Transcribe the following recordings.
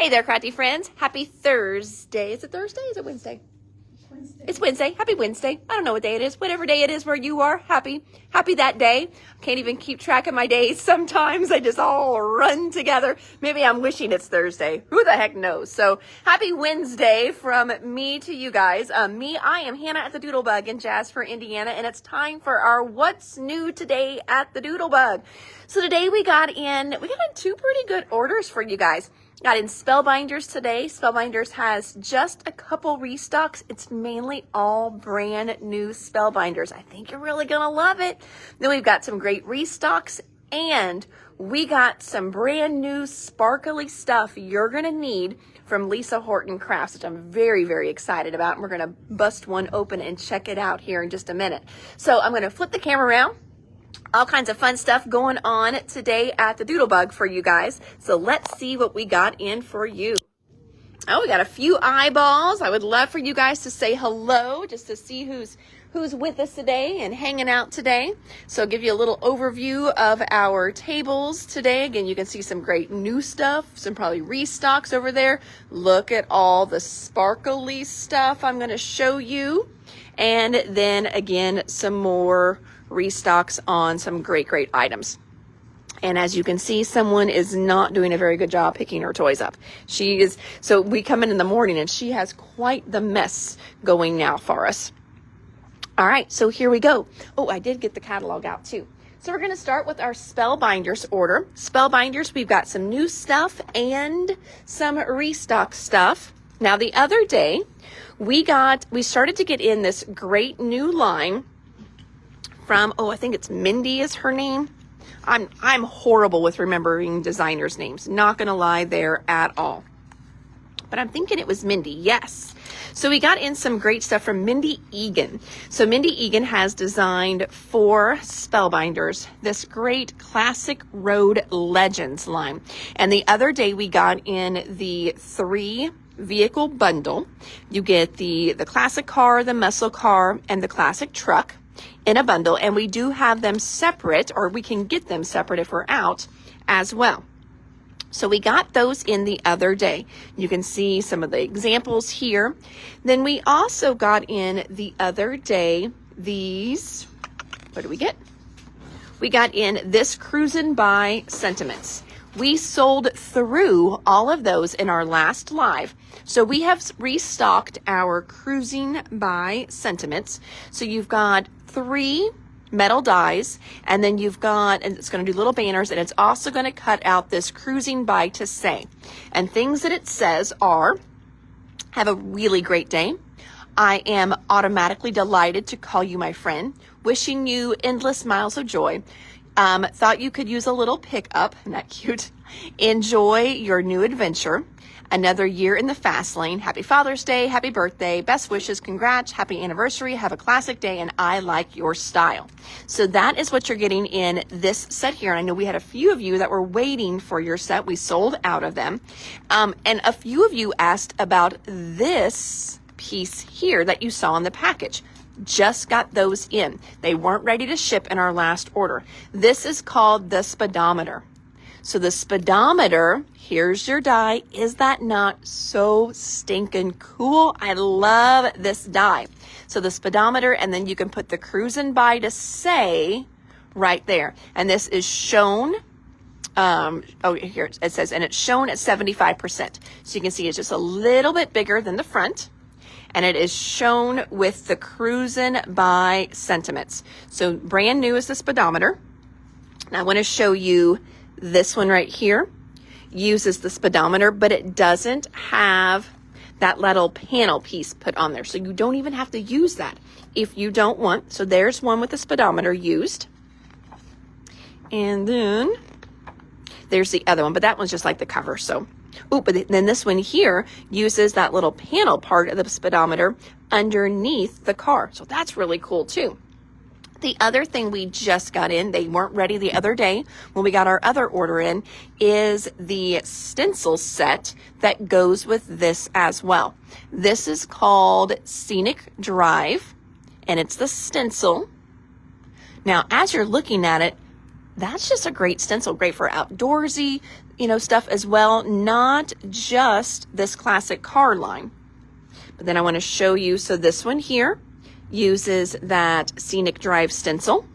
Hey there, crafty friends. Happy Thursday. Is it Thursday? Is it Wednesday? It's Wednesday. Happy Wednesday. I don't know what day it is. Whatever day it is where you are, happy that day. Can't even keep track of my days. Sometimes they just all run together. Maybe I'm wishing it's Thursday. Who the heck knows? So happy Wednesday from me to you guys. I am Hannah at the Doodlebug in Jasper, Indiana, and it's time for our What's New Today at the Doodlebug. So today we got in two pretty good orders for you guys. Got in Spellbinders today. Spellbinders has just a couple restocks. It's mainly all brand new Spellbinders. I think you're really going to love it. Then we've got some great restocks, and we got some brand new sparkly stuff you're going to need from Lisa Horton Crafts, which I'm very, very excited about. And we're going to bust one open and check it out here in just a minute. So I'm going to flip the camera around. All kinds of fun stuff going on today at the Doodlebug for you guys. So let's see what we got in for you. Oh, we got a few eyeballs. I would love for you guys to say hello just to see who's with us today and hanging out today. So I'll give you a little overview of our tables today. Again, you can see some great new stuff, some probably restocks over there. Look at all the sparkly stuff I'm going to show you. And then again, some more restocks on some great items. And as you can see, someone is not doing a very good job picking her toys up. So we come in the morning and she has quite the mess going now for us. All right, so here we go. Oh, I did get the catalog out too. So we're going to start with our Spellbinders order. Spellbinders, we've got some new stuff and some restock stuff. Now the other day, we started to get in this great new line from, I think it's Mindy is her name. I'm horrible with remembering designers' names. Not going to lie there at all. But I'm thinking it was Mindy. Yes. So we got in some great stuff from Mindy Egan. So Mindy Egan has designed for Spellbinders this great classic road legends line. And the other day we got in the 3 vehicle bundle. You get the classic car, the muscle car, and the classic truck in a bundle, and we do have them separate, or we can get them separate if we're out as well. So we got those in the other day. You can see some of the examples here. Then we also got in the other day these, what do we get? We got in this Cruisin' By Sentiments. We sold through all of those in our last live. So we have restocked our Cruising By Sentiments. So you've got 3 metal dies, and then you've got, and it's going to do little banners, and it's also going to cut out this Cruising By to Say. And things that it says are, have a really great day. I am automatically delighted to call you my friend. Wishing you endless miles of joy. Thought you could use a little pickup. Isn't that cute? Enjoy your new adventure. Another year in the fast lane. Happy Father's Day. Happy birthday. Best wishes. Congrats. Happy anniversary. Have a classic day. And I like your style. So that is what you're getting in this set here. And I know we had a few of you that were waiting for your set. We sold out of them. And a few of you asked about this piece here that you saw in the package. Just got those in. They weren't ready to ship in our last order. This is called the speedometer. So the speedometer, here's your die. Is that not so stinking cool? I love this die. So the speedometer, and then you can put the Cruisin' By to Say right there. And this is shown, here it says, and it's shown at 75%. So you can see it's just a little bit bigger than the front. And it is shown with the Cruisin' By Sentiments. So brand new is the speedometer. And I want to show you this one right here. Uses the speedometer, but it doesn't have that little panel piece put on there. So you don't even have to use that if you don't want. So there's one with the speedometer used. And then there's the other one, but that one's just like the cover. So but then this one here uses that little panel part of the speedometer underneath the car. So that's really cool too. The other thing we just got in, they weren't ready the other day when we got our other order in, is the stencil set that goes with this as well. This is called Scenic Drive, and it's the stencil. Now, as you're looking at it, that's just a great stencil, great for outdoorsy. stuff as well, not just this classic card line. But then I want to show you, so this one here uses that Scenic Drive stencil.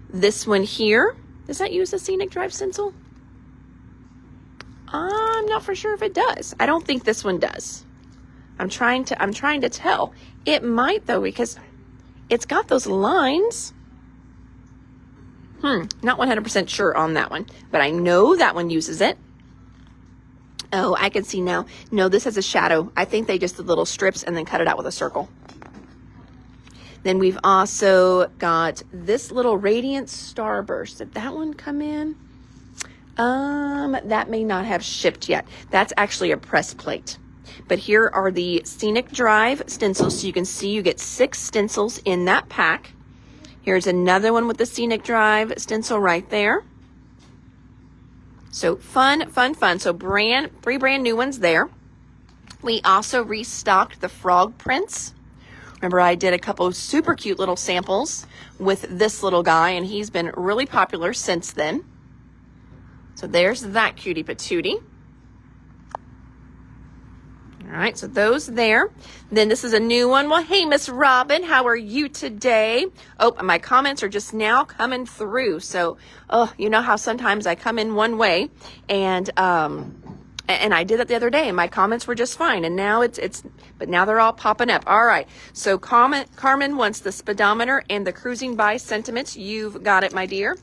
This one here, does that use a Scenic Drive stencil? I'm not for sure if it does. I don't think this one does. I'm trying to tell. It might though, because it's got those lines. Not 100% sure on that one, but I know that one uses it. Oh, I can see now. No, this has a shadow. I think they just did little strips and then cut it out with a circle. Then we've also got this little Radiant Starburst. Did that one come in? That may not have shipped yet. That's actually a press plate. But here are the Scenic Drive stencils. So you can see you get 6 stencils in that pack. Here's another one with the Scenic Drive stencil right there. So fun. So 3 brand new ones there. We also restocked the frog prints. Remember, I did a couple of super cute little samples with this little guy, and he's been really popular since then. So there's that cutie patootie. All right, so those there. Then this is a new one. Well, hey, Miss Robin, how are you today? Oh, my comments are just now coming through. So, you know how sometimes I come in one way, and I did it the other day, and my comments were just fine. And now but now they're all popping up. All right. So Carmen wants the speedometer and the cruising by sentiments. You've got it, my dear.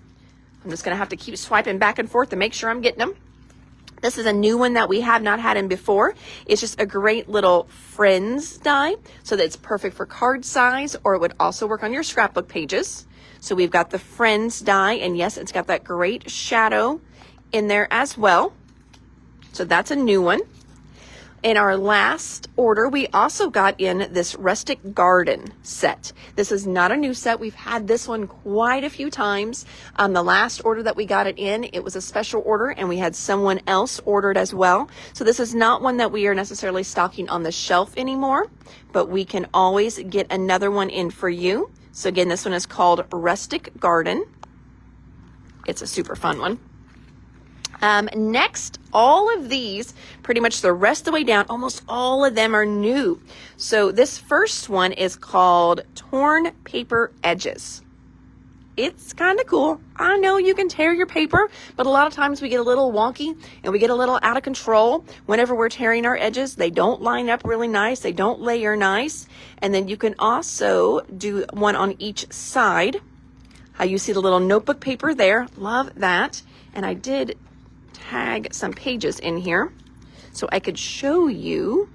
I'm just going to have to keep swiping back and forth to make sure I'm getting them. This is a new one that we have not had in before. It's just a great little friends die, so that it's perfect for card size, or it would also work on your scrapbook pages. So we've got the friends die, and yes, it's got that great shadow in there as well. So that's a new one. In our last order, we also got in this Rustic Garden set. This is not a new set. We've had this one quite a few times. The last order that we got it in, it was a special order, and we had someone else ordered as well. So this is not one that we are necessarily stocking on the shelf anymore, but we can always get another one in for you. So again, this one is called Rustic Garden. It's a super fun one. Next, all of these, pretty much the rest of the way down, almost all of them are new. So this first one is called Torn Paper Edges. It's kind of cool. I know you can tear your paper, but a lot of times we get a little wonky and we get a little out of control whenever we're tearing our edges. They don't line up really nice. They don't layer nice. And then you can also do one on each side. How you see the little notebook paper there. Love that. And I did tag some pages in here so I could show you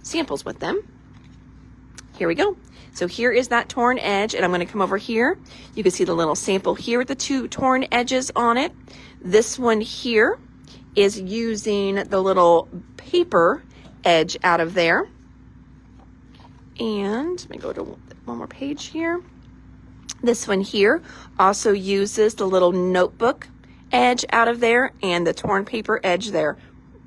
samples with them. Here we go. So here is that torn edge, and I'm going to come over here. You can see the little sample here with the 2 torn edges on it. This one here is using the little paper edge out of there. And let me go to one more page here. This one here also uses the little notebook edge out of there and the torn paper edge there.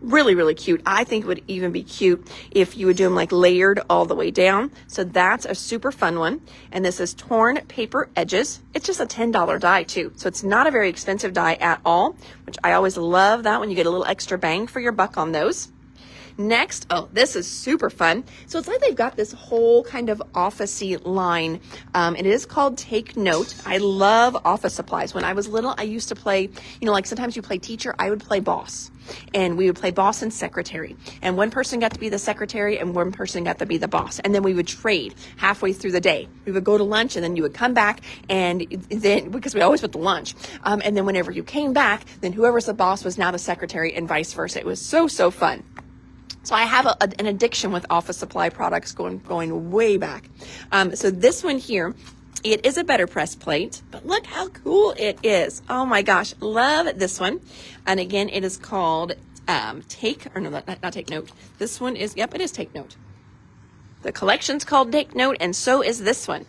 Really, really cute. I think it would even be cute if you would do them like layered all the way down. So that's a super fun one. And this is Torn Paper Edges. It's just a $10 die too. So it's not a very expensive die at all, which I always love that when you get a little extra bang for your buck on those. Next, oh, this is super fun. So it's like they've got this whole kind of office-y line. And it is called Take Note. I love office supplies. When I was little, I used to play, like sometimes you play teacher, I would play boss. And we would play boss and secretary. And one person got to be the secretary and one person got to be the boss. And then we would trade halfway through the day. We would go to lunch and then you would come back, and then, because we always went to lunch. And then whenever you came back, then whoever's the boss was now the secretary and vice versa. It was so, so fun. So I have an addiction with office supply products going way back. So this one here, it is a better press plate, but look how cool it is. Oh my gosh, love this one. And again, it is called not Take Note. This one is, it is Take Note. The collection's called Take Note, and so is this one.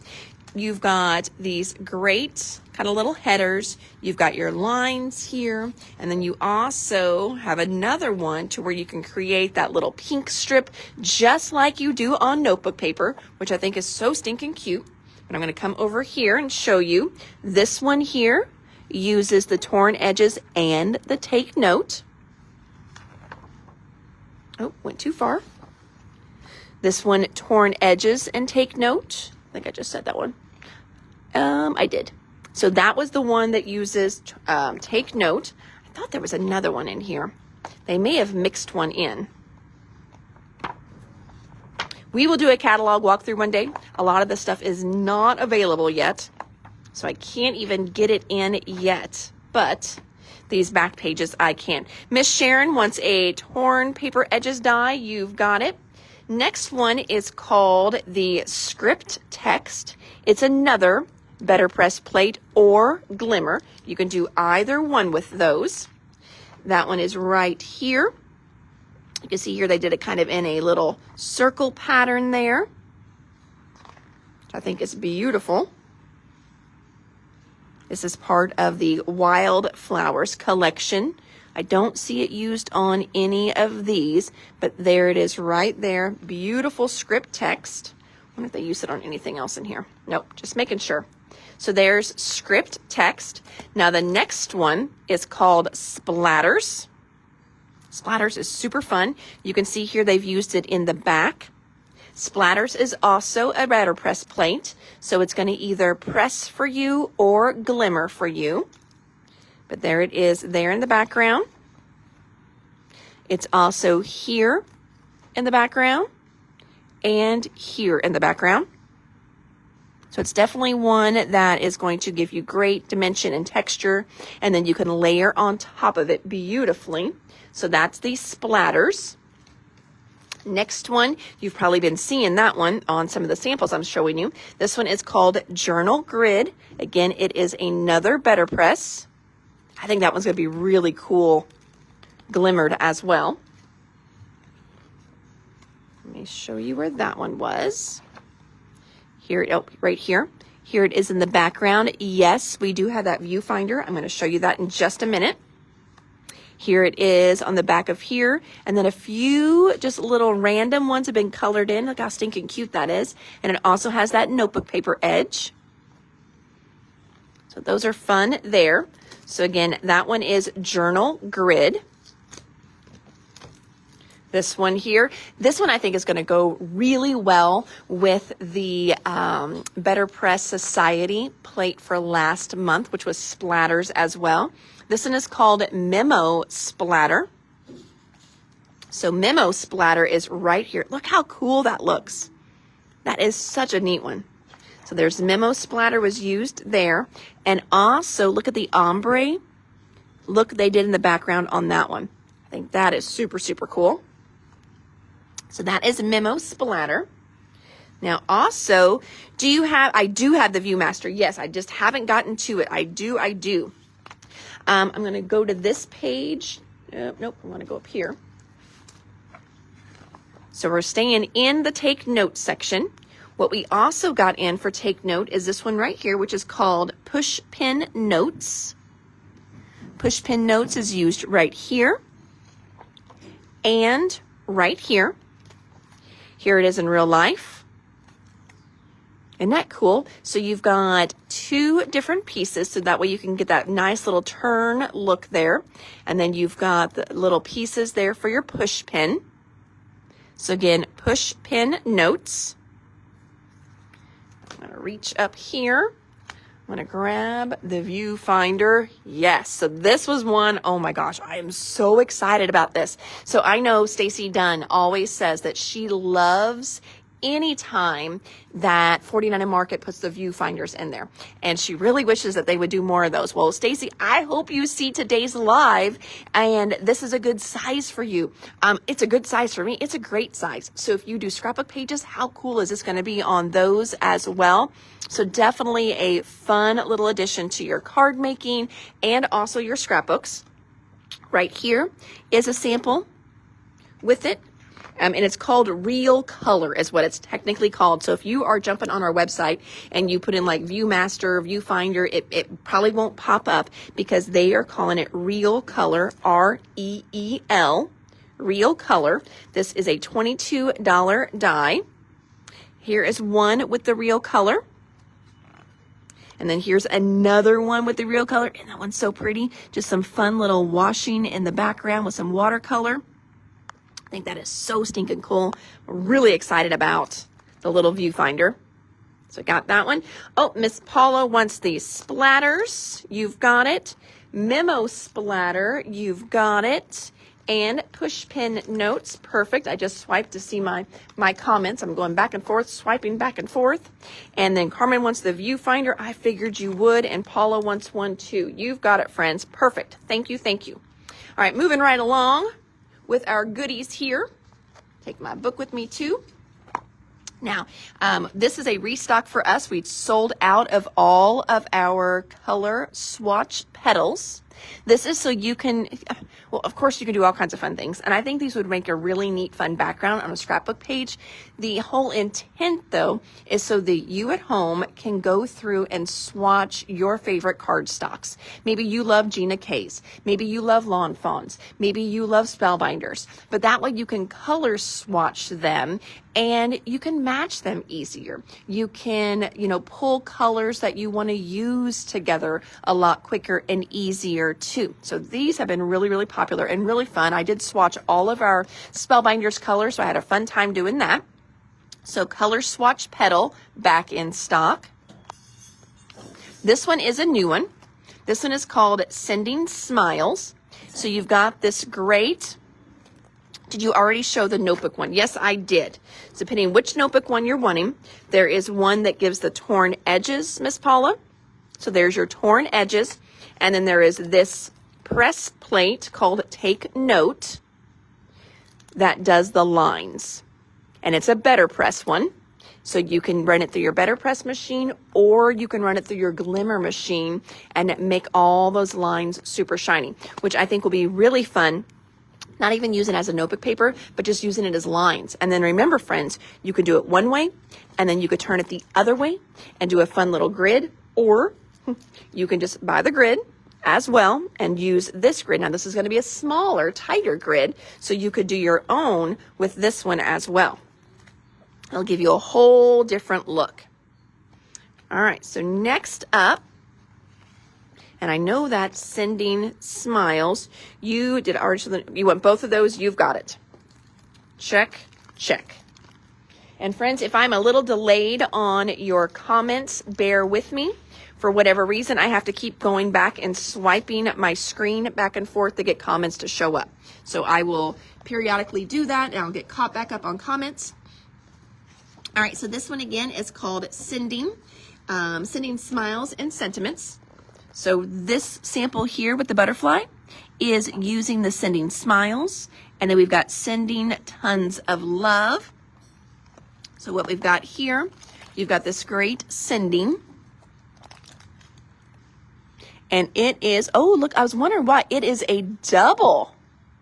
You've got these great kind of little headers. You've got your lines here, and then you also have another one to where you can create that little pink strip just like you do on notebook paper, which I think is so stinking cute. But I'm going to come over here and show you. This one here uses the torn edges and the take note. Oh, went too far. This one, torn edges and take note. I think I just said that one. I did. So that was the one that uses take note. I thought there was another one in here. They may have mixed one in. We will do a catalog walkthrough one day. A lot of this stuff is not available yet, so I can't even get it in yet. But these back pages I can. Miss Sharon wants a torn paper edges die. You've got it. Next one is called the script text. It's another better press plate or glimmer. You can do either one with those. That one is right here. You can see here they did it kind of in a little circle pattern there, which I think is beautiful. This is part of the Wildflowers collection. I don't see it used on any of these, but there it is right there. Beautiful script text. I wonder if they use it on anything else in here. Nope, just making sure. So there's script text. Now the next one is called Splatters. Splatters is super fun. You can see here they've used it in the back. Splatters is also a better press plate, so it's going to either press for you or glimmer for you. But there it is there in the background. It's also here in the background and here in the background. So it's definitely one that is going to give you great dimension and texture, and then you can layer on top of it beautifully. So that's the Splatters. Next one, you've probably been seeing that one on some of the samples I'm showing you. This one is called Journal Grid. Again, it is another better press. I think that one's going to be really cool glimmered as well. Let me show you where that one was. Here, oh, right here. Here it is in the background. Yes, we do have that viewfinder. I'm going to show you that in just a minute. Here it is on the back of here. And then a few just little random ones have been colored in. Look how stinking cute that is. And it also has that notebook paper edge. So those are fun there. So again, that one is Journal Grid. This one here, this one I think is going to go really well with the Better Press Society plate for last month, which was Splatters as well. This one is called Memo Splatter. So Memo Splatter is right here. Look how cool that looks. That is such a neat one. So there's Memo Splatter was used there. And also look at the ombre. Look, they did in the background on that one. I think that is super, super cool. So that is Memo Splatter. Now also, I do have the Viewmaster. Yes, I just haven't gotten to it. I do. I'm going to go to this page. Nope, I want to go up here. So we're staying in the Take Note section. What we also got in for Take Note is this one right here, which is called Push Pin Notes. Push Pin Notes is used right here and right here. Here it is in real life. Isn't that cool? So you've got two different pieces, so that way you can get that nice little turn look there. And then you've got the little pieces there for your push pin. So again, Push Pin Notes. I'm going to reach up here. I'm going to grab the viewfinder. Yes, so this was one, oh my gosh, I am so excited about this. So I know Stacy Dunn always says that she loves anytime that 49 and Market puts the viewfinders in there. And she really wishes that they would do more of those. Well, Stacy, I hope you see today's live, and this is a good size for you. It's a good size for me. It's a great size. So if you do scrapbook pages, how cool is this going to be on those as well? So definitely a fun little addition to your card making and also your scrapbooks. Right here is a sample with it. And it's called Real Color is what it's technically called. So if you are jumping on our website and you put in like Viewmaster, Viewfinder, it probably won't pop up because they are calling it Real Color, R-E-E-L, Real Color. This is a $22 die. Here is one with the Real Color. And then here's another one with the real color. And that one's so pretty. Just some fun little washing in the background with some watercolor. I think that is so stinking cool. We're really excited about the little viewfinder. So got that one. Oh, Miss Paula wants the splatters. You've got it. Memo splatter. You've got it. And push pin notes. Perfect. I just swiped to see my comments. I'm going back and forth, swiping back and forth. And then Carmen wants the viewfinder. I figured you would. And Paula wants one too. You've got it, friends. Perfect. Thank you. Thank you. All right, moving right along with our goodies here. Take my book with me too. Now, this is a restock for us. We'd sold out of all of our color swatch petals. This is so you can, well, of course you can do all kinds of fun things. And I think these would make a really neat, fun background on a scrapbook page. The whole intent, though, is so that you at home can go through and swatch your favorite cardstocks. Maybe you love Gina K's. Maybe you love Lawn Fawns. Maybe you love Spellbinders. But that way you can color swatch them and you can match them easier. You can, pull colors that you want to use together a lot quicker and easier too. So these have been really, really popular and really fun. I did swatch all of our Spellbinders colors, so I had a fun time doing that. So color swatch petal back in stock. This one is a new one. This one is called Sending Smiles. So you've got this great, did you already show the notebook one? Yes, I did. So depending which notebook one you're wanting, there is one that gives the torn edges, Miss Paula. So there's your torn edges. And then there is this press plate called Take Note that does the lines. And it's a better press one. So you can run it through your better press machine or you can run it through your glimmer machine and make all those lines super shiny, which I think will be really fun. Not even using it as a notebook paper, but just using it as lines. And then remember, friends, you could do it one way and then you could turn it the other way and do a fun little grid, or you can just buy the grid as well and use this grid. Now this is going to be a smaller, tighter grid, so you could do your own with this one as well. It'll give you a whole different look. All right, so next up, and I know that Sending Smiles, you did already, you want both of those, you've got it. Check, check. And friends, if I'm a little delayed on your comments, bear with me. For whatever reason, I have to keep going back and swiping my screen back and forth to get comments to show up. So I will periodically do that and I'll get caught back up on comments. All right, so this one again is called Sending Smiles and Sentiments. So this sample here with the butterfly is using the Sending Smiles. And then we've got Sending Tons of Love. So what we've got here, you've got this great Sending. And it is, oh, look, I was wondering why. It is a double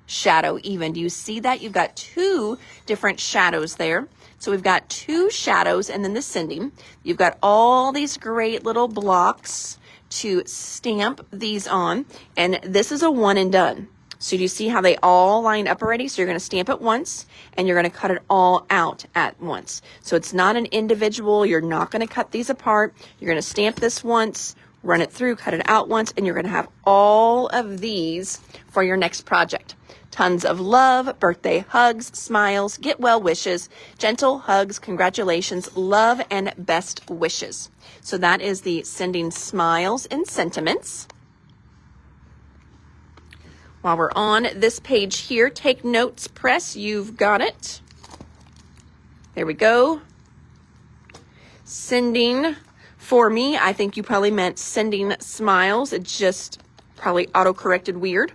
shadow even. Do you see that? You've got two different shadows there. So we've got two shadows and then the Sending. You've got all these great little blocks to stamp these on. And this is a one and done. So do you see how they all line up already? So you're going to stamp it once and you're going to cut it all out at once. So it's not an individual. You're not going to cut these apart. You're going to stamp this once, run it through, cut it out once, and you're going to have all of these for your next project. Tons of love, birthday hugs, smiles, get well wishes, gentle hugs, congratulations, love, and best wishes. So that is the Sending Smiles and Sentiments. While we're on this page here, Take Notes Press, you've got it. There we go. Sending, for me, I think you probably meant Sending Smiles. It just probably auto-corrected weird,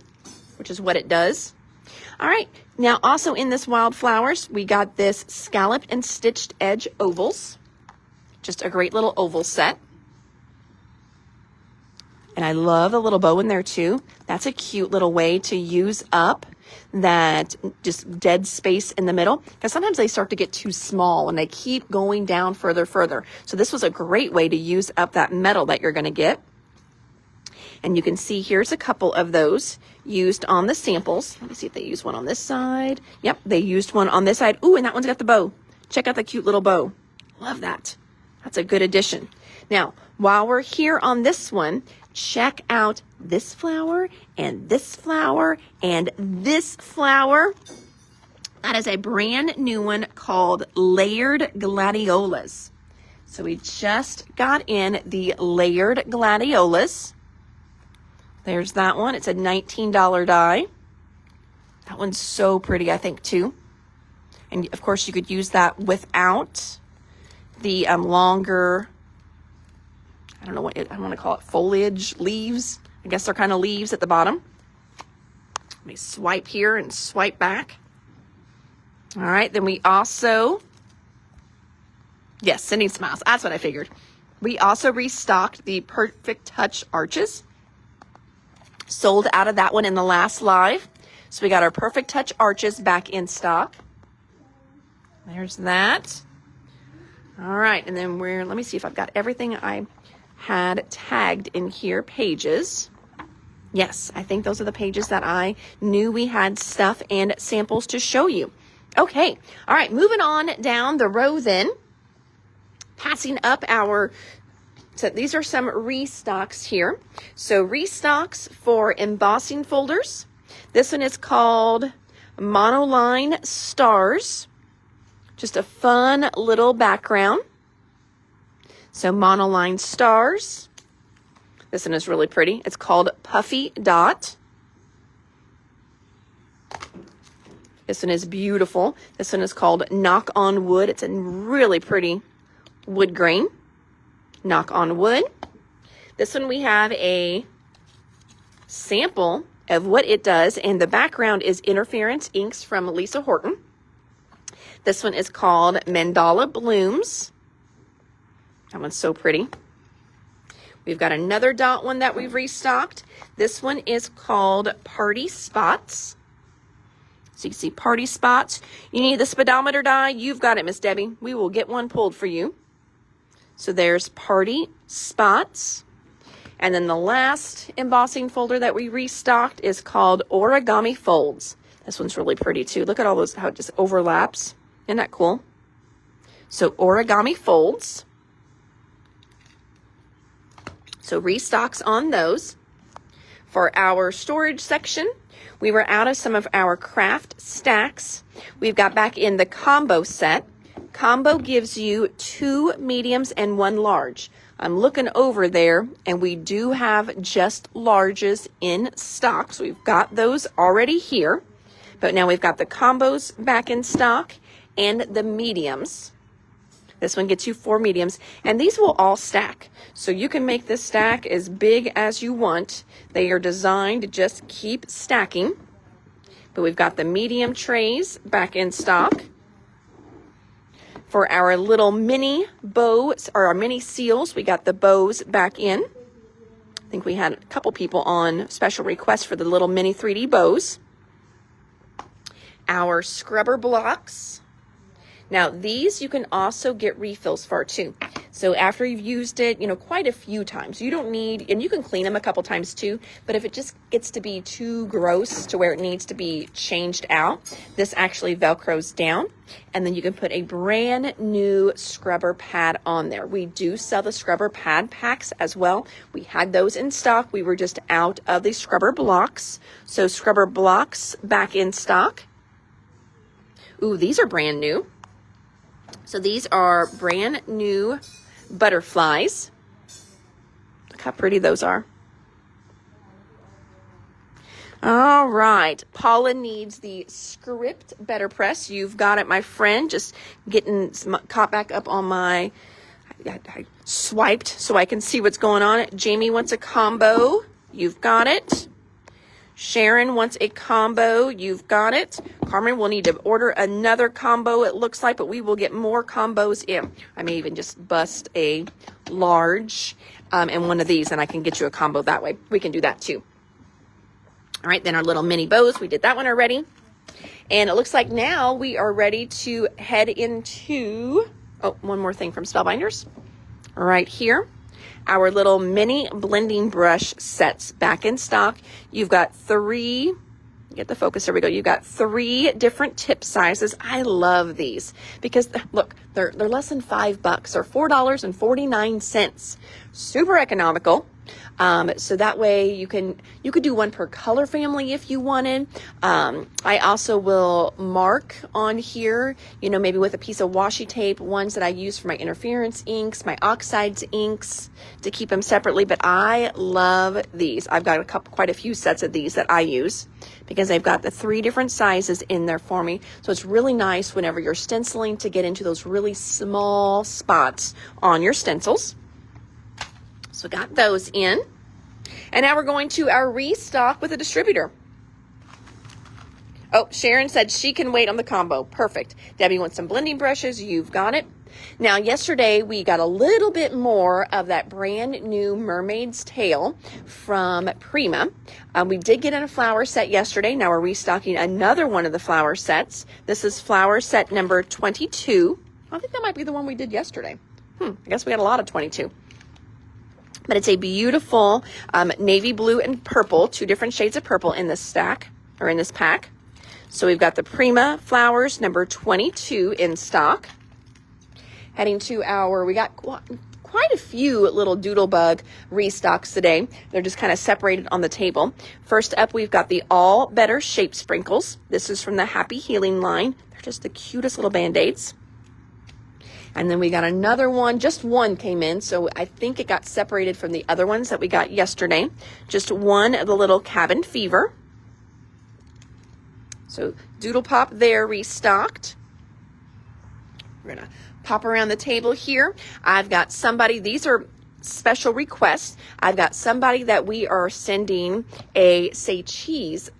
which is what it does. All right, now also in this Wildflowers, we got this Scalloped and Stitched Edge Ovals. Just a great little oval set. And I love the little bow in there too. That's a cute little way to use up that just dead space in the middle, because sometimes they start to get too small and they keep going down further. So this was a great way to use up that metal that you're going to get. And you can see here's a couple of those used on the samples. Let me see if they used one on this side. Yep, they used one on this side. Ooh, and that one's got the bow. Check out the cute little bow. Love that. That's a good addition. Now, while we're here on this one, check out this flower and this flower and this flower. That is a brand new one called Layered Gladiolas. So we just got in the Layered Gladiolas. There's that one. It's a $19 die. That one's so pretty, I think, too. And of course, you could use that without the longer, I don't know what I want to call it, foliage, leaves. I guess they're kind of leaves at the bottom. Let me swipe here and swipe back. All right, then we also, yes, sending smiles. That's what I figured. We also restocked the Perfect Touch arches. Sold out of that one in the last live. So we got our Perfect Touch arches back in stock. There's that. All right, and then let me see if I've got everything I had tagged in here, pages. Yes, I think those are the pages that I knew we had stuff and samples to show you. Okay, all right, moving on down the row then. Passing up so these are some restocks here. So restocks for embossing folders. This one is called Monoline Stars. Just a fun little background. So Monoline Stars. This one is really pretty. It's called Puffy Dot. This one is beautiful. This one is called Knock on Wood. It's a really pretty wood grain. Knock on Wood. This one we have a sample of what it does, and the background is Interference Inks from Lisa Horton. This one is called Mandala Blooms. That one's so pretty. We've got another dot one that we've restocked. This one is called Party Spots. So you can see Party Spots. You need the speedometer die. You've got it, Miss Debbie. We will get one pulled for you. So there's Party Spots. And then the last embossing folder that we restocked is called Origami Folds. This one's really pretty too. Look at all those, how it just overlaps. Isn't that cool? So Origami Folds. So restocks on those. For our storage section, we were out of some of our craft stacks. We've got back in the combo set. Combo gives you 2 mediums and 1 large. I'm looking over there, and we do have just larges in stock. So we've got those already here. But now we've got the combos back in stock and the mediums. This one gets you 4 mediums, and these will all stack. So you can make this stack as big as you want. They are designed to just keep stacking. But we've got the medium trays back in stock. For our little mini bows, or our mini seals, we got the bows back in. I think we had a couple people on special requests for the little mini 3D bows. Our scrubber blocks. Now these you can also get refills for too. So after you've used it, quite a few times, you don't need, and you can clean them a couple times too, but if it just gets to be too gross to where it needs to be changed out, this actually Velcros down, and then you can put a brand new scrubber pad on there. We do sell the scrubber pad packs as well. We had those in stock. We were just out of the scrubber blocks. So scrubber blocks back in stock. Ooh, these are brand new. So these are brand new butterflies. Look how pretty those are. All right. Paula needs the script better press. You've got it, my friend. Just getting caught back up on my, I swiped so I can see what's going on. Jamie wants a combo. You've got it. Sharon wants a combo. You've got it. Carmen will need to order another combo, it looks like, but we will get more combos in. I may even just bust a large and one of these, and I can get you a combo that way. We can do that too. All right, then our little mini bows. We did that one already. And it looks like now we are ready to head into, one more thing from Spellbinders. Right here. Our little mini blending brush sets back in stock. You've got 3 get the focus. There we go. You got 3 different tip sizes. I love these because look, they're less than $5 or $4.49. Super economical. So that way you could do one per color family if you wanted. I also will mark on here, maybe with a piece of washi tape, ones that I use for my interference inks, my oxides inks, to keep them separately. But I love these. I've got quite a few sets of these that I use because they've got the 3 different sizes in there for me. So it's really nice whenever you're stenciling to get into those really small spots on your stencils. So got those in. And now we're going to our restock with a distributor. Oh, Sharon said she can wait on the combo. Perfect. Debbie wants some blending brushes. You've got it. Now, yesterday we got a little bit more of that brand new mermaid's tail from Prima. We did get in a flower set yesterday. Now we're restocking another one of the flower sets. This is flower set number 22. I think that might be the one we did yesterday. I guess we had a lot of 22. But it's a beautiful navy blue and purple, 2 different shades of purple in this stack, or in this pack. So we've got the Prima Flowers number 22 in stock. Heading to we got quite a few little Doodlebug restocks today. They're just kind of separated on the table. First up, we've got the All Better Shape Sprinkles. This is from the Happy Healing line. They're just the cutest little Band-Aids. And then we got another one, just one came in, so I think it got separated from the other ones that we got yesterday. Just one of the little Cabin Fever. So Doodle Pop there restocked. We're going to pop around the table here. I've got somebody, these are special requests. I've got somebody that we are sending a Say Cheese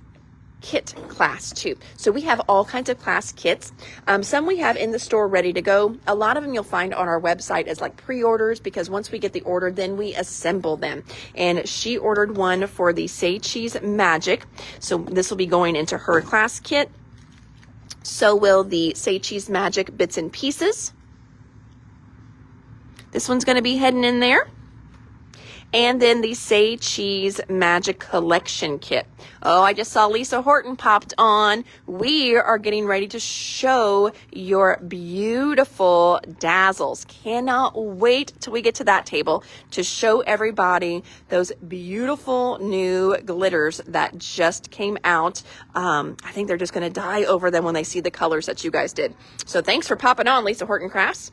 kit class too. So we have all kinds of class kits. Some we have in the store ready to go. A lot of them you'll find on our website as like pre-orders, because once we get the order, then we assemble them. And she ordered one for the Say Cheese Magic. So this will be going into her class kit. So will the Say Cheese Magic Bits and Pieces. This one's going to be heading in there. And then the Say Cheese Magic Collection Kit. Oh, I just saw Lisa Horton popped on. We are getting ready to show your beautiful dazzles. Cannot wait till we get to that table to show everybody those beautiful new glitters that just came out. I think they're just going to die over them when they see the colors that you guys did. So thanks for popping on, Lisa Horton Crafts.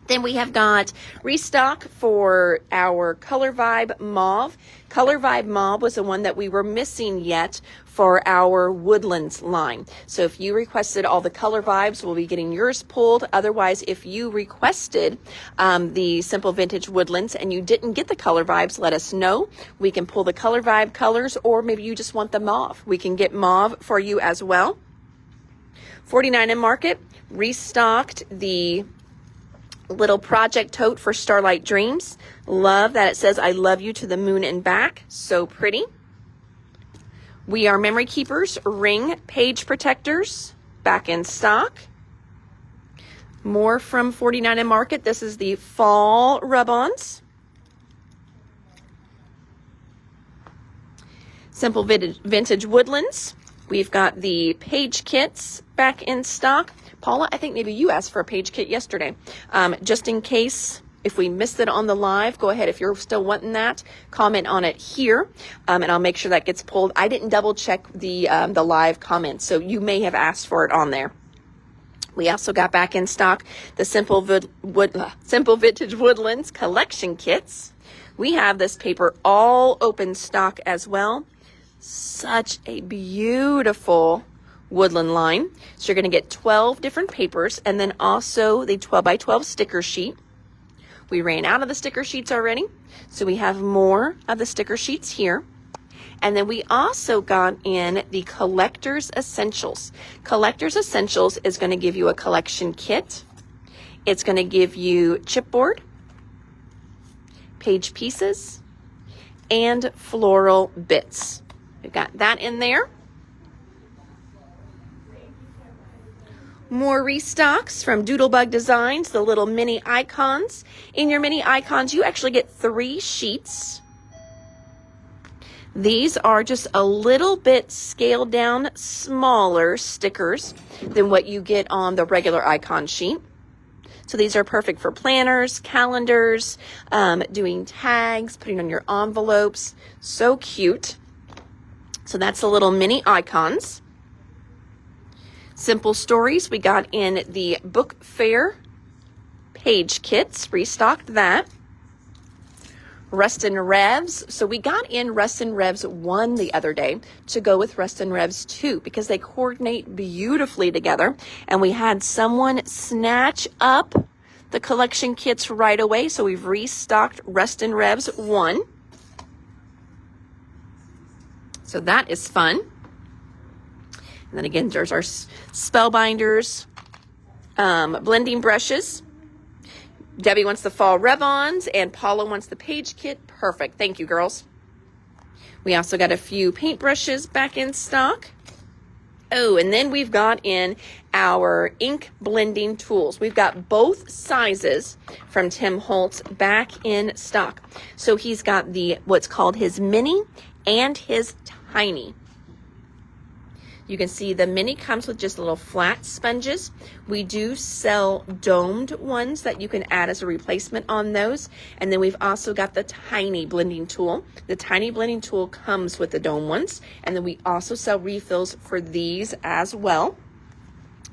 Then we have got restock for our Color Vibe Mauve. Color Vibe Mauve was the one that we were missing yet for our Woodlands line. So if you requested all the color vibes, we'll be getting yours pulled. Otherwise, if you requested the Simple Vintage Woodlands and you didn't get the color vibes, let us know. We can pull the Color Vibe colors, or maybe you just want the mauve. We can get mauve for you as well. 49 and Market restocked the little project tote for Starlight Dreams. Love that it says I love you to the moon and back. So pretty. We Are Memory Keepers ring page protectors back in stock. More from 49 and Market. This is the fall rub-ons. Simple Vintage Woodlands. We've got the page kits back in stock. Paula, I think maybe you asked for a page kit yesterday. Just in case if we missed it on the live, go ahead. If you're still wanting that, comment on it here, and I'll make sure that gets pulled. I didn't double check the live comments, so you may have asked for it on there. We also got back in stock the Simple Vintage Woodlands collection kits. We have this paper all open stock as well. Such a beautiful woodland line. So you're going to get 12 different papers, and then also the 12 by 12 sticker sheet. We ran out of the sticker sheets already, so we have more of the sticker sheets here. And then we also got in the Collector's Essentials. Collector's Essentials is going to give you a collection kit. It's going to give you chipboard, page pieces, and floral bits. We've got that in there. More restocks from Doodlebug Designs, the little mini icons. In your mini icons, you actually get 3 sheets. These are just a little bit scaled down, smaller stickers than what you get on the regular icon sheet. So these are perfect for planners, calendars, doing tags, putting on your envelopes. So cute. So that's the little mini icons. Simple Stories, we got in the Book Fair page kits, restocked that. Reston Revs, so we got in Reston Revs 1 the other day to go with Reston Revs 2 because they coordinate beautifully together, and we had someone snatch up the collection kits right away, so we've restocked Reston Revs 1. So that is fun. And then again, there's our Spellbinders blending brushes. Debbie wants the fall Revons, and Paula wants the page kit. Perfect. Thank you, girls. We also got a few paintbrushes back in stock. Oh, and then we've got in our ink blending tools. We've got both sizes from Tim Holtz back in stock. So he's got the what's called his mini and his tiny. You can see the mini comes with just little flat sponges. We do sell domed ones that you can add as a replacement on those. And then we've also got the tiny blending tool. The tiny blending tool comes with the dome ones. And then we also sell refills for these as well.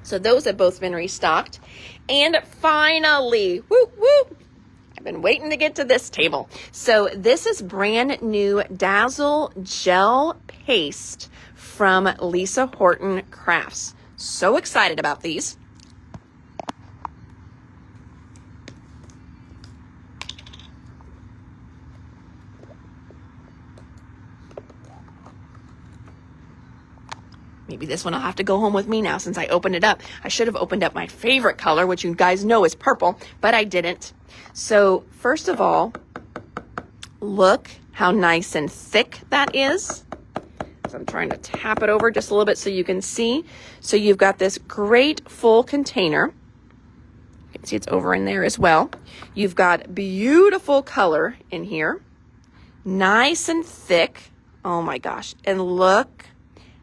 So those have both been restocked. And finally, woo, woo, I've been waiting to get to this table. So this is brand new Dazzle Gel Paste from Lisa Horton Crafts. So excited about these. Maybe this one will have to go home with me now since I opened it up. I should have opened up my favorite color, which you guys know is purple, but I didn't. So first of all, look how nice and thick that is. So I'm trying to tap it over just a little bit so you can see. So you've got this great full container. You can see it's over in there as well. You've got beautiful color in here. Nice and thick. Oh my gosh. And look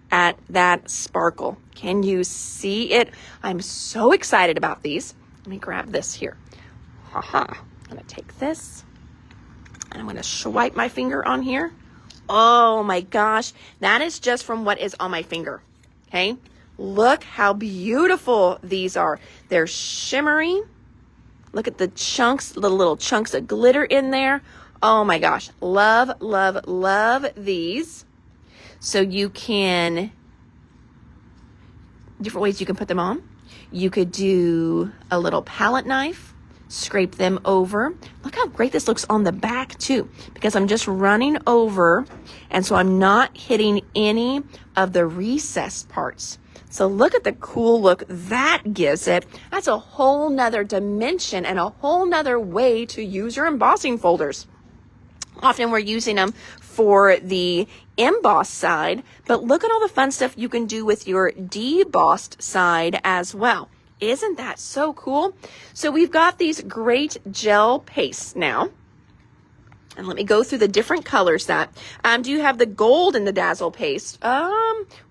at that sparkle. Can you see it? I'm so excited about these. Let me grab this here. Haha. I'm going to take this and I'm going to swipe my finger on here. Oh my gosh, that is just from what is on my finger, okay? Look how beautiful these are. They're shimmery. Look at the chunks, the little chunks of glitter in there. Oh my gosh, love, love, love these. So you can, different ways you can put them on. You could do a little palette knife. Scrape them over. Look how great this looks on the back too, because I'm just running over, and so I'm not hitting any of the recessed parts. So look at the cool look that gives it. That's a whole nother dimension and a whole nother way to use your embossing folders. Often we're using them for the emboss side, but look at all the fun stuff you can do with your debossed side as well. Isn't that so cool? So we've got these great gel pastes now. And let me go through the different colors that. Do you have the gold in the Dazzle paste?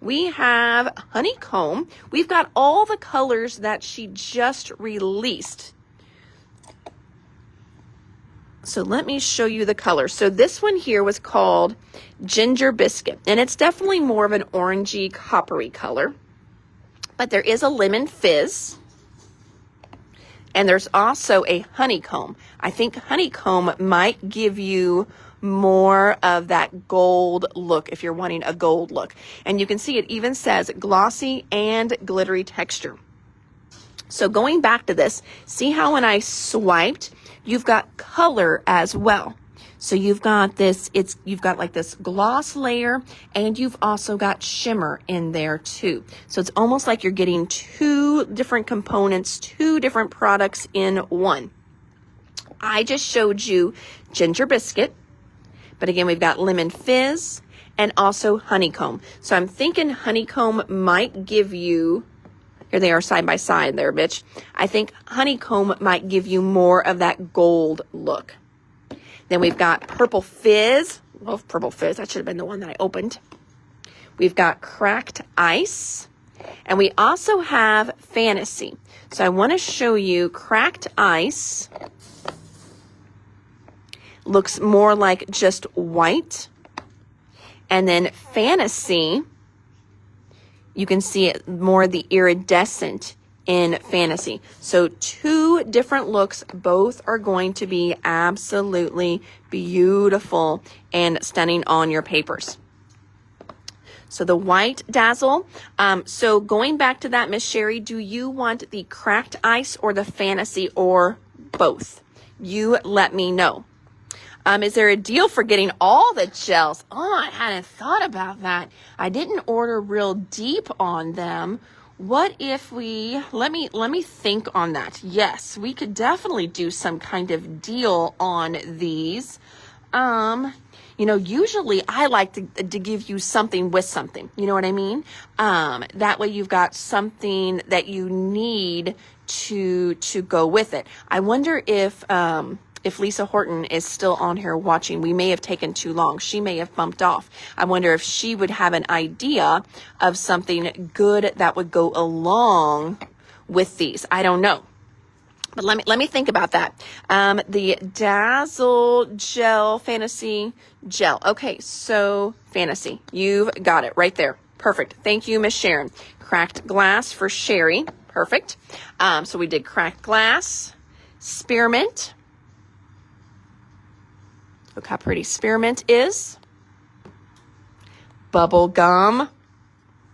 We have honeycomb. We've got all the colors that she just released. So let me show you the colors. So this one here was called Ginger Biscuit. And it's definitely more of an orangey, coppery color. But there is a lemon fizz, and there's also a honeycomb. I think honeycomb might give you more of that gold look if you're wanting a gold look. And you can see it even says glossy and glittery texture. So going back to this, see how when I swiped, you've got color as well. So you've got this, you've got like this gloss layer, and you've also got shimmer in there too. So it's almost like you're getting two different components, two different products in one. I just showed you Ginger Biscuit, but again, we've got Lemon Fizz and also Honeycomb. So I'm thinking Honeycomb might give you, here they are side by side there, bitch. I think Honeycomb might give you more of that gold look. Then we've got Purple Fizz. Love Purple Fizz. That should have been the one that I opened. We've got Cracked Ice. And we also have Fantasy. So I want to show you Cracked Ice. Looks more like just white. And then Fantasy, you can see it more the iridescent in Fantasy. So 2 different looks. Both are going to be absolutely beautiful and stunning on your papers. So the white Dazzle. So going back to that, Miss Sherry, do you want the Cracked Ice or the Fantasy or both? You let me know. Is there a deal for getting all the gels? Oh, I hadn't thought about that. I didn't order real deep on them. What if we, let me think on that. Yes, we could definitely do some kind of deal on these. You know, usually I like to give you something with something. You know what I mean? That way you've got something that you need to go with it. I wonder if Lisa Horton is still on here watching. We may have taken too long. She may have bumped off. I wonder if she would have an idea of something good that would go along with these. I don't know. But let me think about that. The Dazzle Gel Fantasy Gel. Okay, so Fantasy. You've got it right there. Perfect. Thank you, Miss Sharon. Cracked Glass for Sherry. Perfect. So we did Cracked Glass, Spearmint. Look how pretty Spearmint is. Bubble Gum.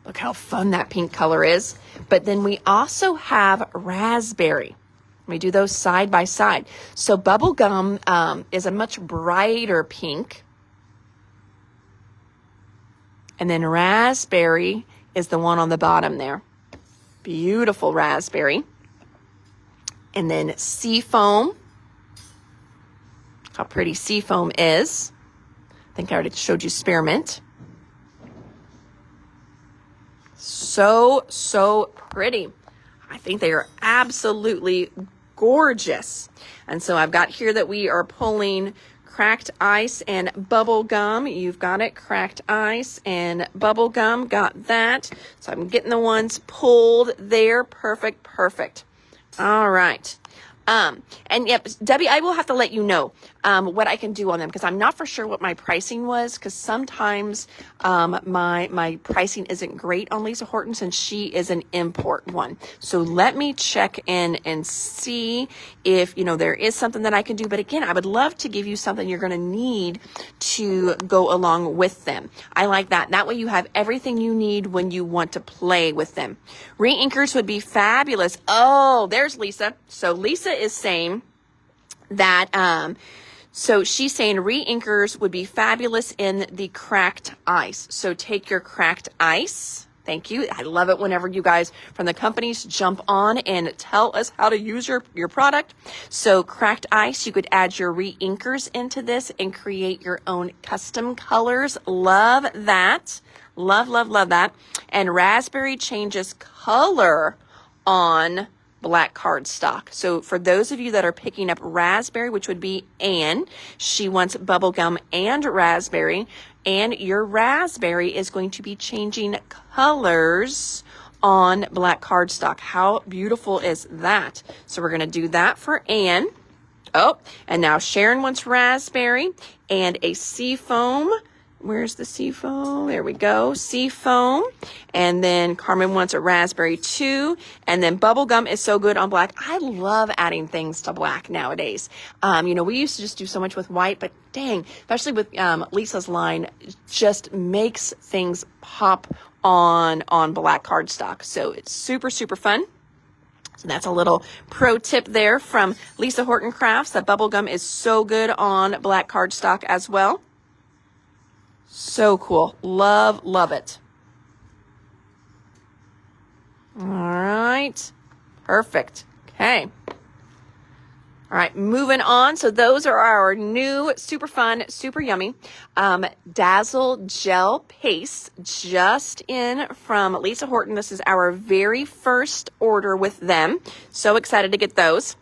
Look how fun that pink color is. But then we also have Raspberry. We do those side by side. So Bubble Gum is a much brighter pink. And then Raspberry is the one on the bottom there. Beautiful Raspberry. And then Seafoam. How pretty Seafoam is. I think I already showed you Spearmint. So pretty. I think they are absolutely gorgeous. And so I've got here that we are pulling Cracked Ice and Bubble Gum. You've got it. Cracked Ice and Bubble Gum. Got that. So I'm getting the ones pulled there. Perfect. All right. And yep, Debbie, I will have to let you know, what I can do on them because I'm not for sure what my pricing was because sometimes, my pricing isn't great on Lisa Horton since she is an import one. So let me check in and see if, there is something that I can do. But again, I would love to give you something you're going to need to go along with them. I like that. That way you have everything you need when you want to play with them. Re-inkers would be fabulous. Oh, there's Lisa. So Lisa is saying that, so she's saying re-inkers would be fabulous in the Cracked Ice. So take your Cracked Ice. Thank you. I love it whenever you guys from the companies jump on and tell us how to use your product. So Cracked Ice, you could add your re-inkers into this and create your own custom colors. Love that. Love that. And Raspberry changes color on black cardstock. So for those of you that are picking up Raspberry, which would be Anne, she wants bubblegum and Raspberry, and your Raspberry is going to be changing colors on black cardstock. How beautiful is that? So we're going to do that for Anne. Oh, and now Sharon wants Raspberry and a Seafoam. Where's the Seafoam? There we go. Seafoam. And then Carmen wants a Raspberry too. And then Bubblegum is so good on black. I love adding things to black nowadays. We used to just do so much with white, but dang, especially with Lisa's line, just makes things pop on black cardstock. So it's super fun. So that's a little pro tip there from Lisa Horton Crafts. That Bubblegum is so good on black cardstock as well. So cool. Love it. All right. Perfect. Okay. All right, moving on. So those are our new, super fun, super yummy Dazzle Gel Paste just in from Lisa Horton. This is our very first order with them. So excited to get those.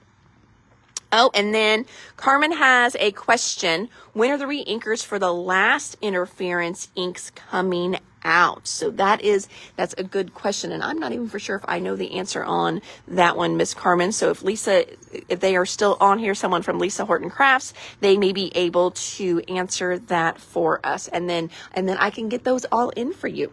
Oh, and then Carmen has a question. When are the re-inkers for the last interference inks coming out? So that's a good question. And I'm not even for sure if I know the answer on that one, Miss Carmen. So if they are still on here, someone from Lisa Horton Crafts, they may be able to answer that for us. And then I can get those all in for you.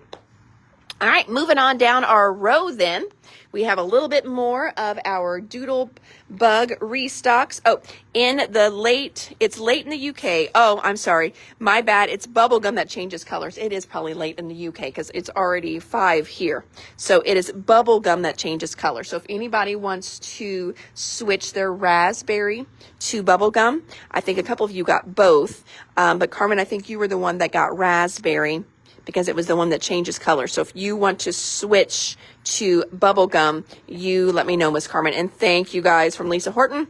All right, moving on down our row then. We have a little bit more of our Doodle Bug restocks. Oh, it's late in the UK. Oh, I'm sorry. My bad. It's bubblegum that changes colors. It is probably late in the UK because it's already 5 here. So it is bubblegum that changes color. So if anybody wants to switch their raspberry to bubblegum, I think a couple of you got both. But Carmen, I think you were the one that got raspberry, because it was the one that changes color. So if you want to switch to bubblegum, you let me know, Miss Carmen. And thank you guys from Lisa Horton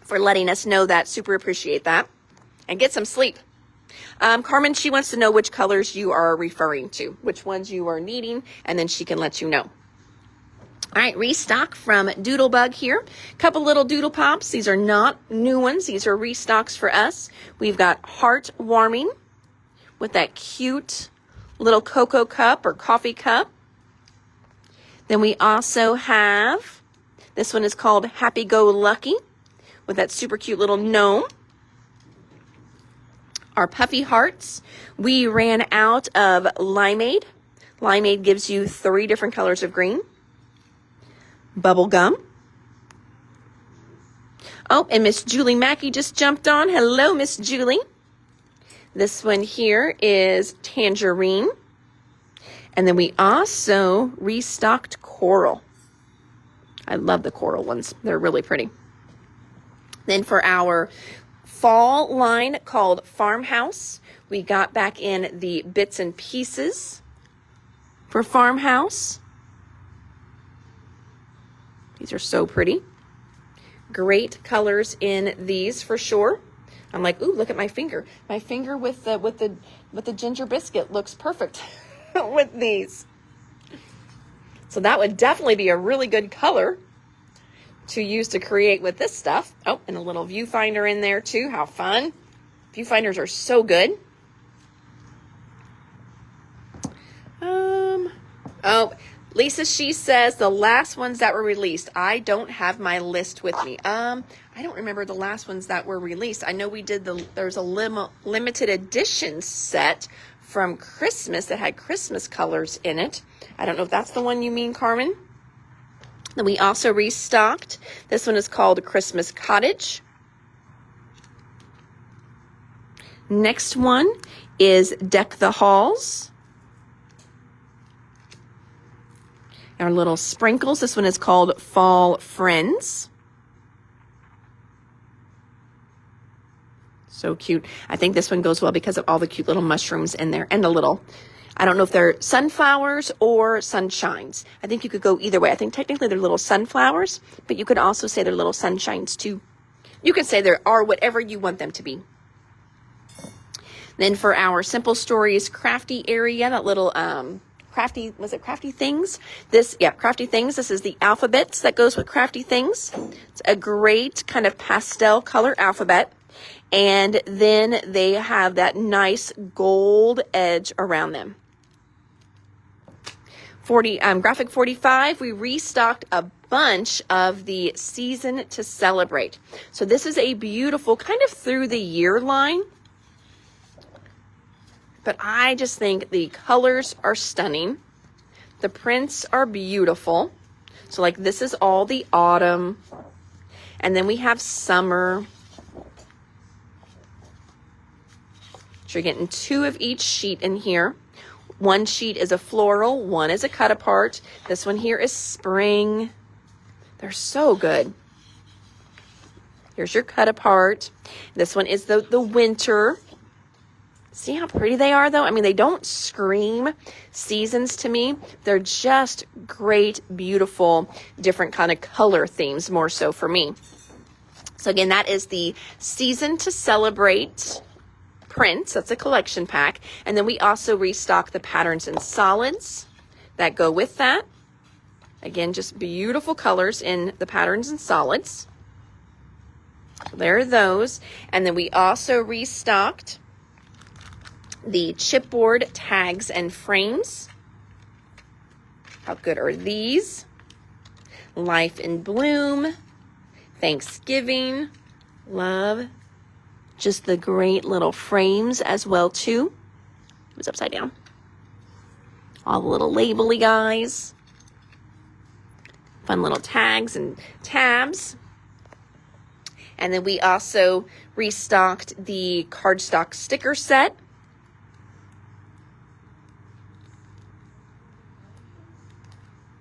for letting us know that. Super appreciate that. And get some sleep. Carmen, she wants to know which colors you are referring to, which ones you are needing, and then she can let you know. All right, restock from Doodlebug here. Couple little doodle pops. These are not new ones. These are restocks for us. We've got Heartwarming with that cute little cocoa cup or coffee cup. Then we also have, this one is called Happy Go Lucky with that super cute little gnome. Our puffy hearts, we ran out of Limeade. Limeade gives you 3 different colors of green. Bubblegum. Oh, and Miss Julie Mackey just jumped on. Hello, Miss Julie. This one here is Tangerine. And then we also restocked Coral. I love the coral ones. They're really pretty. Then for our fall line called Farmhouse, we got back in the bits and pieces for Farmhouse. These are so pretty. Great colors in these for sure. I'm like, ooh, look at my finger. My finger with the ginger biscuit looks perfect with these. So that would definitely be a really good color to use to create with this stuff. Oh, and a little viewfinder in there too. How fun. Viewfinders are so good. Oh, Lisa, she says the last ones that were released. I don't have my list with me. I don't remember the last ones that were released. I know we did there's a limited edition set from Christmas that had Christmas colors in it. I don't know if that's the one you mean, Carmen. Then we also restocked. This one is called Christmas Cottage. Next one is Deck the Halls. Our little sprinkles. This one is called Fall Friends. So cute. I think this one goes well because of all the cute little mushrooms in there and the little, I don't know if they're sunflowers or sunshines. I think you could go either way. I think technically they're little sunflowers, but you could also say they're little sunshines too. You can say they are whatever you want them to be. Then for our Simple Stories crafty area, that little crafty, was it Crafty Things? Crafty Things. This is the alphabets that goes with Crafty Things. It's a great kind of pastel color alphabet. And then they have that nice gold edge around them. Graphic 45, we restocked a bunch of the Season to Celebrate. So this is a beautiful kind of through the year line. But I just think the colors are stunning. The prints are beautiful. So like this is all the autumn. And then we have summer. So you're getting 2 of each sheet in here. One sheet is a floral, one is a cut apart. This one here is spring. They're so good. Here's your cut apart. This one is the winter. See how pretty they are though? I mean, they don't scream seasons to me. They're just great, beautiful, different kind of color themes more so for me. So again, that is the Season to Celebrate prints. That's a collection pack. And then we also restock the patterns and solids that go with that. Again, just beautiful colors in the patterns and solids. There are those. And then we also restocked the chipboard tags and frames. How good are these? Life in Bloom, Thanksgiving, love. Just the great little frames as well too. It was upside down. All the little labely guys. Fun little tags and tabs. And then we also restocked the cardstock sticker set.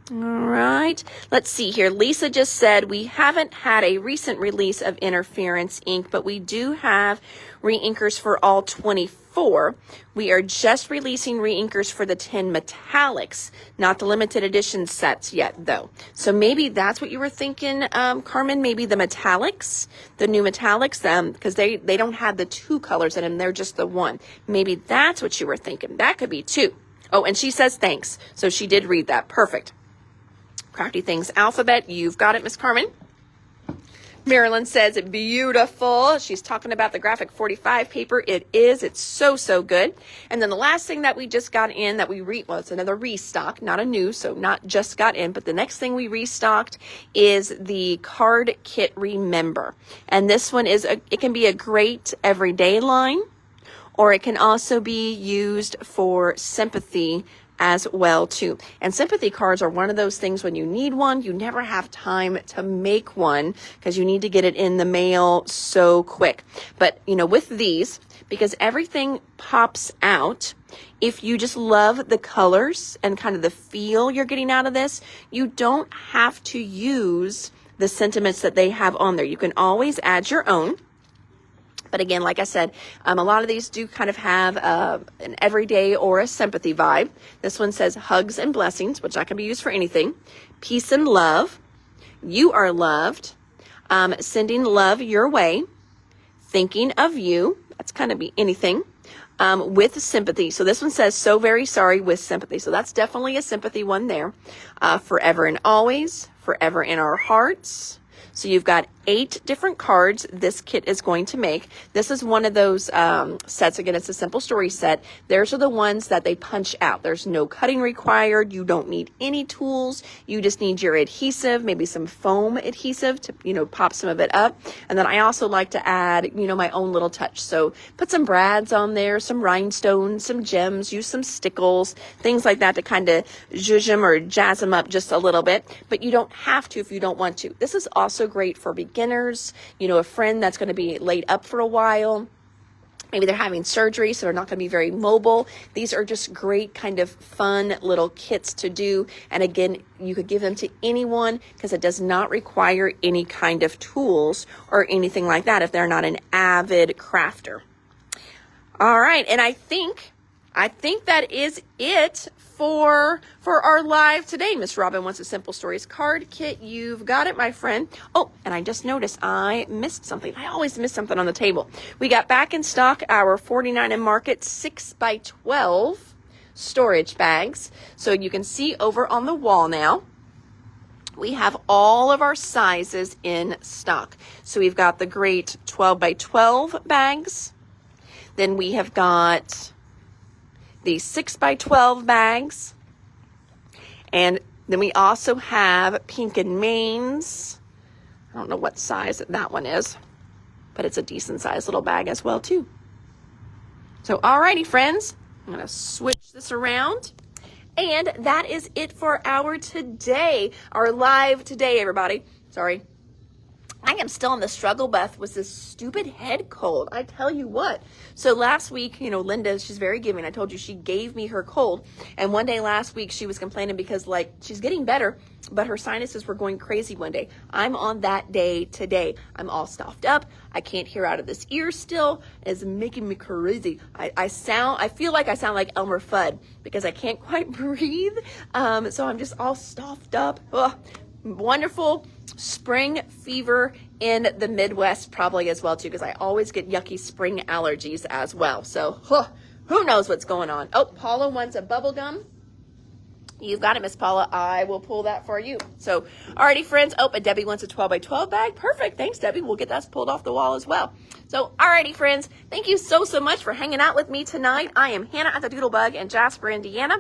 All right, let's see here. Lisa just said we haven't had a recent release of Interference ink, but we do have re-inkers for all 24. We are just releasing re-inkers for the 10 metallics, not the limited edition sets yet, though. So maybe that's what you were thinking, Carmen, maybe the metallics, the new metallics, because they don't have the 2 colors in them, they're just the 1. Maybe that's what you were thinking. That could be 2. Oh, and she says thanks. So she did read that. Perfect. Crafty Things Alphabet, you've got it, Miss Carmen. Marilyn says, beautiful. She's talking about the graphic 45 paper. It is. It's so, so good. And then the last thing that we just got in that well, it's another restock, not a new, so not just got in, but the next thing we restocked is the card kit Remember. And this one is, it can be a great everyday line, or it can also be used for sympathy as well too. And sympathy cards are one of those things when you need one, you never have time to make one because you need to get it in the mail so quick. But you know, with these, because everything pops out, if you just love the colors and kind of the feel you're getting out of this, you don't have to use the sentiments that they have on there. You can always add your own. But again, like I said, a lot of these do kind of have an everyday or a sympathy vibe. This one says hugs and blessings, which that can be used for anything. Peace and love. You are loved. Sending love your way. Thinking of you. That's kind of be anything. With sympathy. So this one says so very sorry with sympathy. So that's definitely a sympathy one there. Forever and always. Forever in our hearts. So you've got 8 different cards this kit is going to make. This is one of those sets. Again, it's a simple story set. Those are the ones that they punch out. There's no cutting required. You don't need any tools. You just need your adhesive, maybe some foam adhesive to, you know, pop some of it up. And then I also like to add, you know, my own little touch. So put some brads on there, some rhinestones, some gems, use some stickles, things like that to kind of zhuzh them or jazz them up just a little bit. But you don't have to if you don't want to. This is also great for beginners, you know, a friend that's going to be laid up for a while. Maybe they're having surgery, so they're not going to be very mobile. These are just great kind of fun little kits to do. And again, you could give them to anyone because it does not require any kind of tools or anything like that if they're not an avid crafter. All right. And I think that is it for our live today. Miss Robin wants a Simple Stories card kit. You've got it, my friend. Oh, and I just noticed I missed something. I always miss something on the table. We got back in stock our 49 and Market 6x12 storage bags. So you can see over on the wall now, we have all of our sizes in stock. So we've got the great 12x12 bags. Then we have got the 6x12 bags. And then we also have Pink and Mains. I don't know what size that one is, but it's a decent sized little bag as well too. So alrighty friends, I'm gonna switch this around. And that is it for our today, our live today, everybody. Sorry. I am still in the struggle, Beth, with this stupid head cold. I tell you what. So last week, you know, Linda, she's very giving. I told you she gave me her cold. And one day last week, she was complaining because, like, she's getting better, but her sinuses were going crazy one day. I'm on that day today. I'm all stuffed up. I can't hear out of this ear still. It's making me crazy. I feel like I sound like Elmer Fudd because I can't quite breathe. So I'm just all stuffed up. Ugh. Wonderful spring fever in the Midwest probably as well too, because I always get yucky spring allergies as well. So who knows what's going on. Oh, Paula wants a bubble gum. You've got it, Miss Paula. I will pull that for you. So, alrighty, friends. Oh, but Debbie wants a 12 by 12 bag. Perfect. Thanks, Debbie. We'll get that pulled off the wall as well. So, alrighty, friends. Thank you so much for hanging out with me tonight. I am Hannah at the Doodlebug in Jasper, Indiana.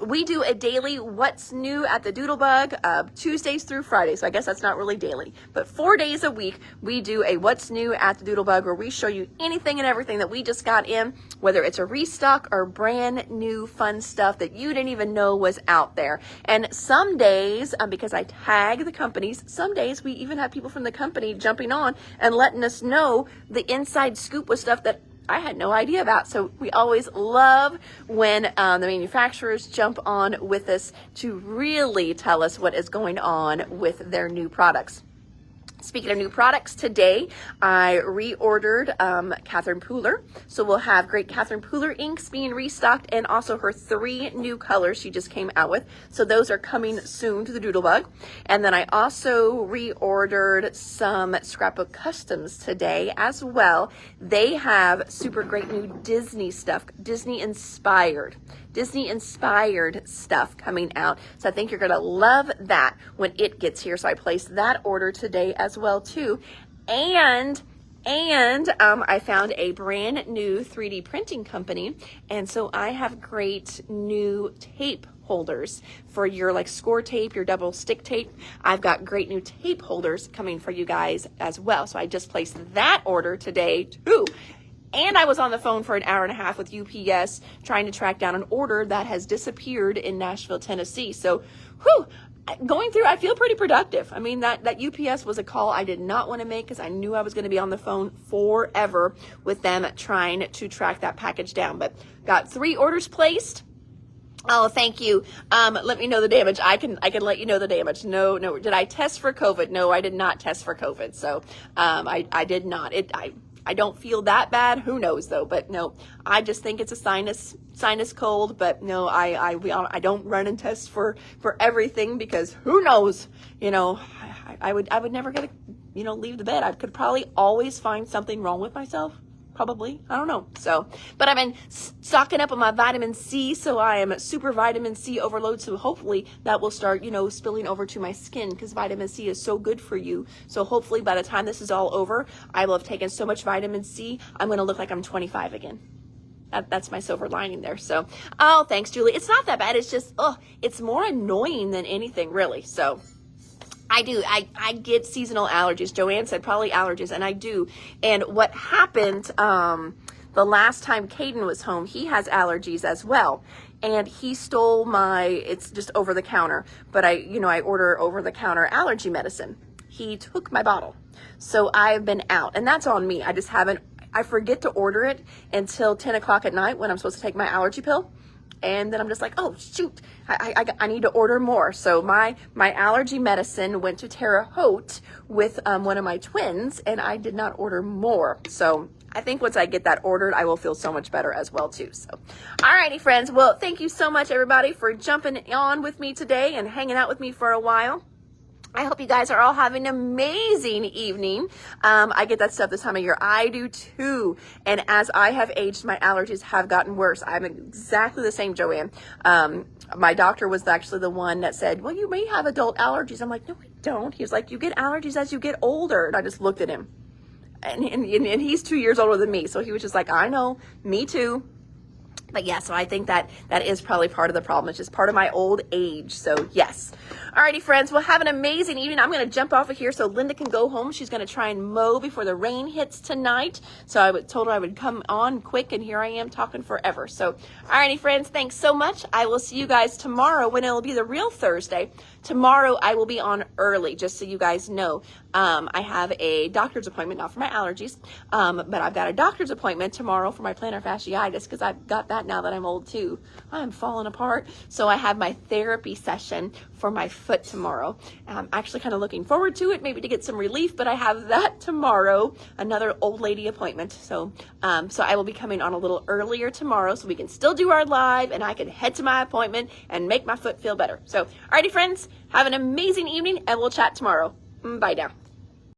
We do a daily What's New at the Doodlebug, Tuesdays through Fridays. So I guess that's not really daily, but 4 days a week we do a What's New at the Doodlebug, where we show you anything and everything that we just got in, whether it's a restock or brand new fun stuff that you didn't even know was out there. And some days, because I tag the companies, some days we even have people from the company jumping on and letting us know the inside scoop with stuff that I had no idea about. So we always love when the manufacturers jump on with us to really tell us what is going on with their new products. Speaking of new products, today I reordered Catherine Pooler. So we'll have great Catherine Pooler inks being restocked, and also her 3 new colors she just came out with. So those are coming soon to the Doodlebug. And then I also reordered some Scrapbook Customs today as well. They have super great new Disney stuff, Disney inspired stuff coming out. So I think you're gonna love that when it gets here. So I placed that order today as well too. And I found a brand new 3D printing company. And so I have great new tape holders for your like score tape, your double stick tape. I've got great new tape holders coming for you guys as well. So I just placed that order today too. And I was on the phone for an hour and a half with UPS trying to track down an order that has disappeared in Nashville, Tennessee. So, going through, I feel pretty productive. I mean, that UPS was a call I did not want to make because I knew I was going to be on the phone forever with them trying to track that package down. But got 3 orders placed. Oh, thank you. Let me know the damage. I can let you know the damage. No. Did I test for COVID? No, I did not test for COVID. So, I did not. I don't feel that bad. Who knows though? But no, I just think it's a sinus cold. But no, I don't run and test for everything, because who knows? You know, I would never get leave the bed. I could probably always find something wrong with myself. Probably. I don't know. So, but I've been stocking up on my vitamin C, so I am super vitamin C overload. So hopefully that will start, spilling over to my skin, because vitamin C is so good for you. So hopefully by the time this is all over, I will have taken so much vitamin C, I'm going to look like I'm 25 again. That's my silver lining there. So, oh, thanks, Julie. It's not that bad. It's just, it's more annoying than anything, really. So, I do. I get seasonal allergies. Joanne said probably allergies, and I do. And what happened the last time Caden was home, he has allergies as well. And he stole it's just over the counter, but I order over the counter allergy medicine. He took my bottle. So I've been out, and that's on me. I forget to order it until 10 o'clock at night when I'm supposed to take my allergy pill. And then I'm just like, oh, shoot, I need to order more. So my allergy medicine went to Terre Haute with one of my twins, and I did not order more. So I think once I get that ordered, I will feel so much better as well, too. So, alrighty, friends. Well, thank you so much, everybody, for jumping on with me today and hanging out with me for a while. I hope you guys are all having an amazing evening. I get that stuff this time of year. I do too. And as I have aged, my allergies have gotten worse. I'm exactly the same, Joanne. My doctor was actually the one that said, well, you may have adult allergies. I'm like, no, I don't. He was like, you get allergies as you get older. And I just looked at him. And he's 2 years older than me. So he was just like, I know, me too. But yeah, so I think that is probably part of the problem. It's just part of my old age. So yes. Alrighty, friends. Well, have an amazing evening. I'm going to jump off of here so Linda can go home. She's going to try and mow before the rain hits tonight. So I told her I would come on quick, and here I am talking forever. So, alrighty, friends. Thanks so much. I will see you guys tomorrow when it'll be the real Thursday. Tomorrow I will be on early, just so you guys know. I have a doctor's appointment, not for my allergies, but I've got a doctor's appointment tomorrow for my plantar fasciitis, because I've got that now that I'm old too. I'm falling apart. So I have my therapy session for my foot tomorrow. I'm actually kind of looking forward to it, maybe to get some relief, but I have that tomorrow, another old lady appointment. So I will be coming on a little earlier tomorrow so we can still do our live, and I can head to my appointment and make my foot feel better. So, alrighty, friends, have an amazing evening, and we'll chat tomorrow. Bye now.